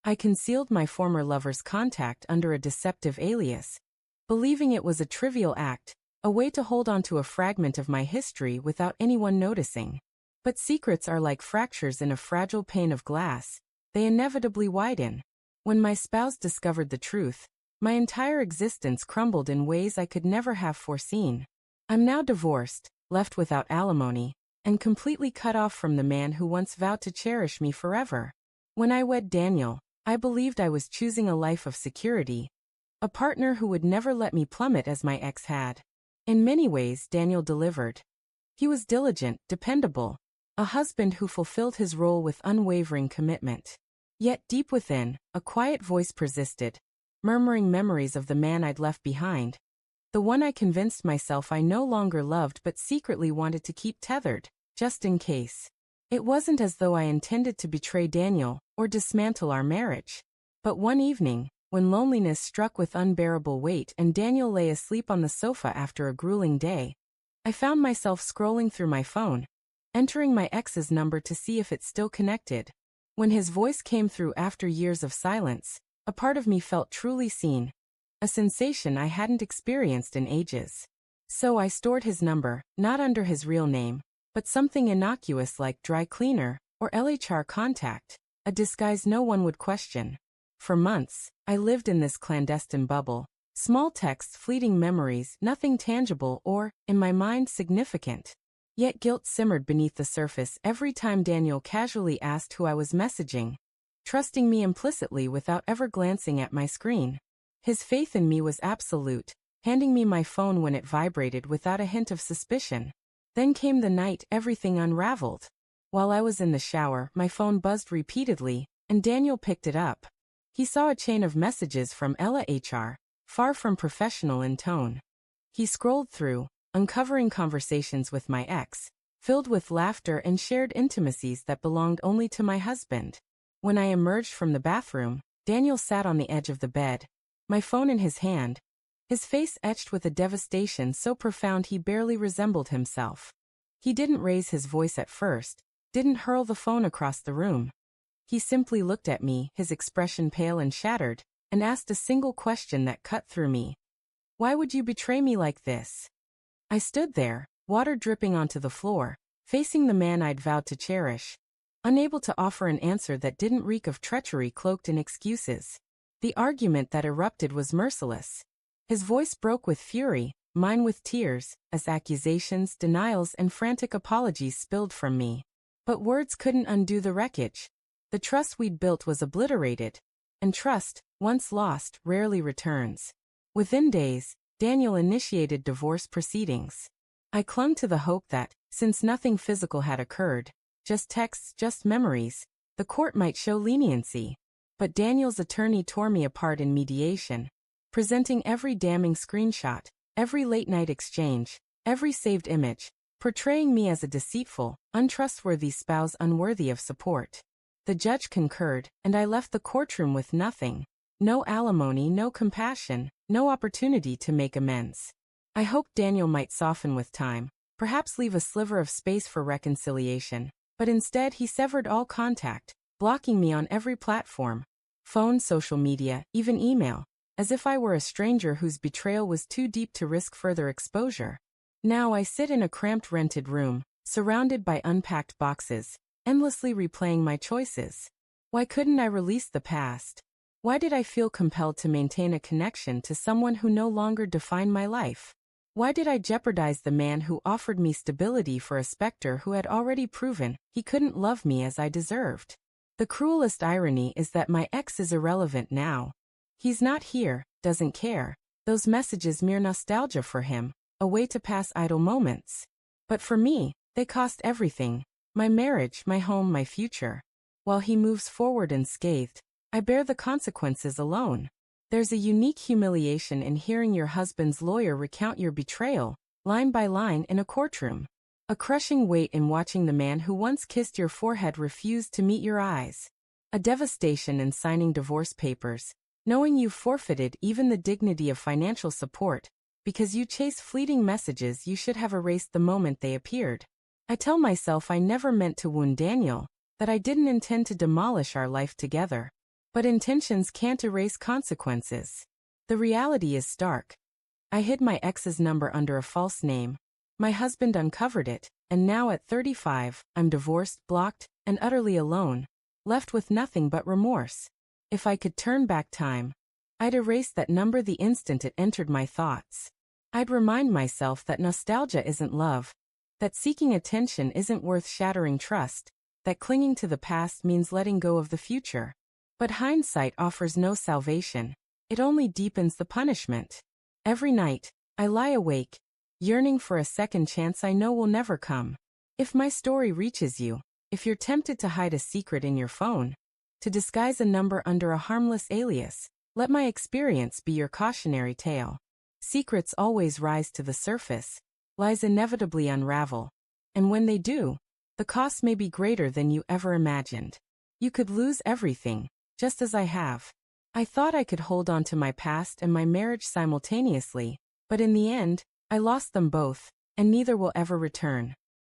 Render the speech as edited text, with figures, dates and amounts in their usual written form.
I concealed my former lover's contact under a deceptive alias, believing it was a trivial act, a way to hold on to a fragment of my history without anyone noticing. But secrets are like fractures in a fragile pane of glass. They inevitably widen. When my spouse discovered the truth, my entire existence crumbled in ways I could never have foreseen. I'm now divorced, left without alimony, and completely cut off from the man who once vowed to cherish me forever. When I wed Daniel, I believed I was choosing a life of security, a partner who would never let me plummet as my ex had. In many ways, Daniel delivered. He was diligent, dependable, a husband who fulfilled his role with unwavering commitment. Yet deep within, a quiet voice persisted, murmuring memories of the man I'd left behind, the one I convinced myself I no longer loved but secretly wanted to keep tethered, just in case. It wasn't as though I intended to betray Daniel or dismantle our marriage. But one evening, when loneliness struck with unbearable weight and Daniel lay asleep on the sofa after a grueling day, I found myself scrolling through my phone, entering my ex's number to see if it still connected. When his voice came through after years of silence, a part of me felt truly seen, a sensation I hadn't experienced in ages. So I stored his number, not under his real name, but something innocuous like dry cleaner or LHR contact, a disguise no one would question. For months, I lived in this clandestine bubble, small texts, fleeting memories, nothing tangible or, in my mind, significant. Yet guilt simmered beneath the surface every time Daniel casually asked who I was messaging, trusting me implicitly without ever glancing at my screen. His faith in me was absolute, handing me my phone when it vibrated without a hint of suspicion. Then came the night everything unraveled. While I was in the shower, my phone buzzed repeatedly, and Daniel picked it up. He saw a chain of messages from Ella HR, far from professional in tone. He scrolled through, uncovering conversations with my ex, filled with laughter and shared intimacies that belonged only to my husband. When I emerged from the bathroom, Daniel sat on the edge of the bed, my phone in his hand, his face etched with a devastation so profound he barely resembled himself. He didn't raise his voice at first, didn't hurl the phone across the room. He simply looked at me, his expression pale and shattered, and asked a single question that cut through me. "Why would you betray me like this?" I stood there, water dripping onto the floor, facing the man I'd vowed to cherish, unable to offer an answer that didn't reek of treachery cloaked in excuses. The argument that erupted was merciless. His voice broke with fury, mine with tears, as accusations, denials, and frantic apologies spilled from me. But words couldn't undo the wreckage. The trust we'd built was obliterated, and trust, once lost, rarely returns. Within days, Daniel initiated divorce proceedings. I clung to the hope that, since nothing physical had occurred, just texts, just memories, the court might show leniency. But Daniel's attorney tore me apart in mediation, presenting every damning screenshot, every late-night exchange, every saved image, portraying me as a deceitful, untrustworthy spouse unworthy of support. The judge concurred, and I left the courtroom with nothing. No alimony, no compassion, no opportunity to make amends. I hoped Daniel might soften with time, perhaps leave a sliver of space for reconciliation, but instead he severed all contact, blocking me on every platform, phone, social media, even email, as if I were a stranger whose betrayal was too deep to risk further exposure. Now I sit in a cramped rented room, surrounded by unpacked boxes, endlessly replaying my choices. Why couldn't I release the past? Why did I feel compelled to maintain a connection to someone who no longer defined my life? Why did I jeopardize the man who offered me stability for a specter who had already proven he couldn't love me as I deserved? The cruelest irony is that my ex is irrelevant now. He's not here, doesn't care. Those messages mere nostalgia for him, a way to pass idle moments. But for me, they cost everything. My marriage, my home, my future. While he moves forward unscathed, I bear the consequences alone. There's a unique humiliation in hearing your husband's lawyer recount your betrayal, line by line in a courtroom. A crushing weight in watching the man who once kissed your forehead refuse to meet your eyes. A devastation in signing divorce papers, knowing you've forfeited even the dignity of financial support, because you chase fleeting messages you should have erased the moment they appeared. I tell myself I never meant to wound Daniel, that I didn't intend to demolish our life together. But intentions can't erase consequences. The reality is stark. I hid my ex's number under a false name. My husband uncovered it, and now at 35, I'm divorced, blocked, and utterly alone, left with nothing but remorse. If I could turn back time, I'd erase that number the instant it entered my thoughts. I'd remind myself that nostalgia isn't love, that seeking attention isn't worth shattering trust, that clinging to the past means letting go of the future. But hindsight offers no salvation. It only deepens the punishment. Every night, I lie awake, yearning for a second chance I know will never come. If my story reaches you, if you're tempted to hide a secret in your phone, to disguise a number under a harmless alias, let my experience be your cautionary tale. Secrets always rise to the surface, lies inevitably unravel, and when they do, the cost may be greater than you ever imagined. You could lose everything, just as I have. I thought I could hold on to my past and my marriage simultaneously, but in the end, I lost them both, and neither will ever return.